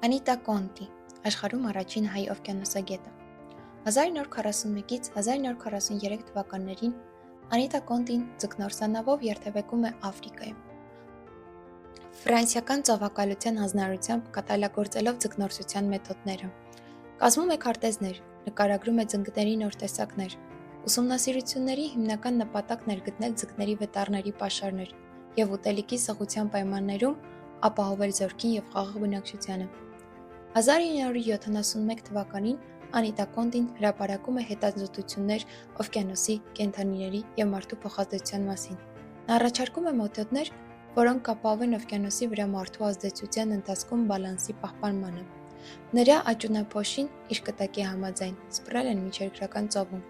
Անիտա Կոնտի, աշխարհում առաջին հայ օվկիանոսագետը։ 1941-ից 1943 թվականներին Անիտա Կոնտին ձկնորսանավով երթևեկում է Աֆրիկայում։ Ֆրանսիական ծովակալության հանձնարարությամբ կատարելագործելով ձկնորսության մեթոդները։ Կազմում է քարտեզներ, նկարագրում է ձնկների նոր տեսակներ։ Ուսումնասիրությունների հիմնական նպատակն էր գտնել ձկների վտարների պաշարներ և ուտելիքի սղության պայմաններում ապահովել զորքին և խաղաղ բնակչությանը։ 1971 թվականին Անիտա Կոնտին հրապարակում է հետազոտություններ օվկիանոսի, կենդանիների և մարդու փոխազդեցության մասին։ Նա առաջարկում է մեթոդներ, որոնք կապահովեն օվկիանոսի վրա մարդու ազդեցության ընթացքում բալանսի պահպանմանը։ Նրա աճյունափոշին իր կտակի համաձայն սփռել են միջերկրական ծովում։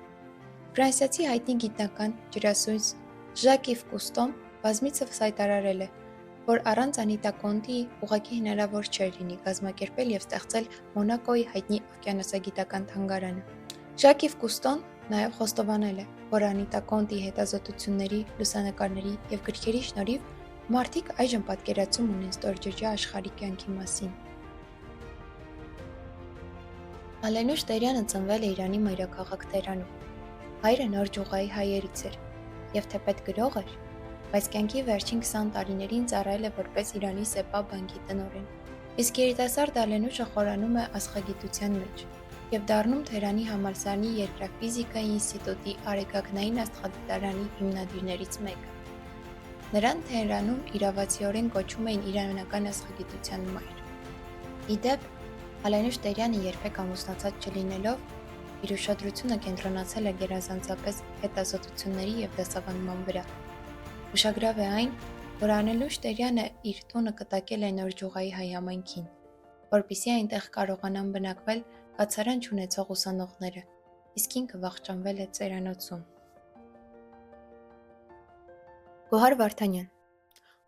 Ֆրանսիացի հայտնի գիտնական ջրասույզ Ժակ-Իվ Կուստոն բազմիցս հայտարարել է, որ առանց Անիտա Կոնտիի ուղղակի հնարավոր չէր լինի կազմակերպել և ստեղծել Մոնակոյի հայտնի օվկիանոսագիտական թանգարանը։ Ժակ-Իվ Կուստոն նաև խոստովանել է, որ Անիտա Կոնտիի հետազոտությունների, լուսանկարների և գրքերի շնորհիվ մարդիկ այժմ պատկերացում ունեն ստորջրյա աշխարհի կյանքի մասին։ Ալենուշ Տերյանը ծնվել է Իրանի մայրաքաղաք Թերանում։ Հայրը նոր ջուղայի հայերից էր և թեպետ գրող էր, բայց կյանքի վերջին 20 տարիներին ծառայել է որպես Իրանի ՍԵՊԱ բանկի տնօրեն։ Իսկ երիտասարդ Ալենուշը խորանում է աստղագիտության մեջ և դառնում Թերանի համալսարանի երկրաֆիզիկայի ինստիտուտի արեգակնային աստղադիտարանի հիմնադիրներից մեկը։ Նրան Թեհրանում իրավացիորեն կոչում էին իրանական աստղագիտության մայր։ Ի դեպ, Ալենուշ Տերյանը երբեք ամուսնացած չլինելով, իր ուշադրությունը կենտրոնացել է գերազանցապես հետազոտությունների և դասավանդման վրա։ Ուշագրավ է այն, որ Ալենուշ Տերյանը իր տունը կտակել է նոր ջուղայի հայ համայնքին, որպեսզի այնտեղ կարողանան բնակվել կացարան չունեցող ուսանողները, իսկ ինքը վախճանվել է ծերանոցում։ Գոհար Վարդանյան,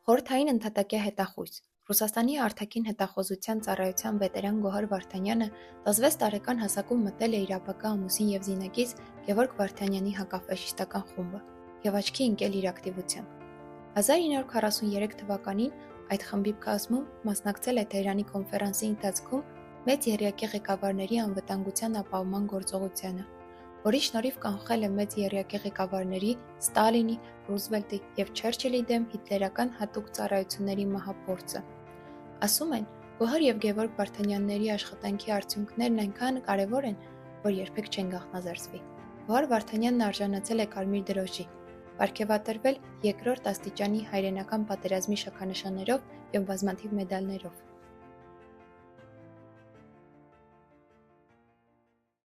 խորհրդային ընդհատակյա հետախույզ, Ռուսաստանի արտաքին հետախուզության ծառայության վետերան Գոհար Վարդանյանը 16 տարեկան հասակում մտել է իր ապագա ամուսին և զինակից Գևորգ Վարդանյանի հակաֆաշիստական խումբը և աչքի ընկել իր ակտիվությամբ։ 1943 թվականին այդ խմբի կազմում մասնակցել է Թեհրանի կոնֆերանսի ընթացքում մեծ եռյակի ղեկավարների անվտանգության ապահովման գործողությանը, որի շնորհիվ կանխել է մեծ եռյակի ղեկավարների Ստալինի, Ռուզվելտի և Չերչիլի դեմ հիտլերական հատուկ ծառայությունների մահափորձը։ Ասում են, Գոհար և Գևորգ Վարդանյանների աշխատանքի արդյունքներն այնքան կարևոր են, որ երբեք չեն գաղտնազարդվի։ Գոհար Վարդանյանն արժանացել է Կարմիր դրոշի, պարգևատրվել երկրորդ աստիճանի հայրենական պատերազմի շքանշաններով և բազմաթիվ մեդալներով։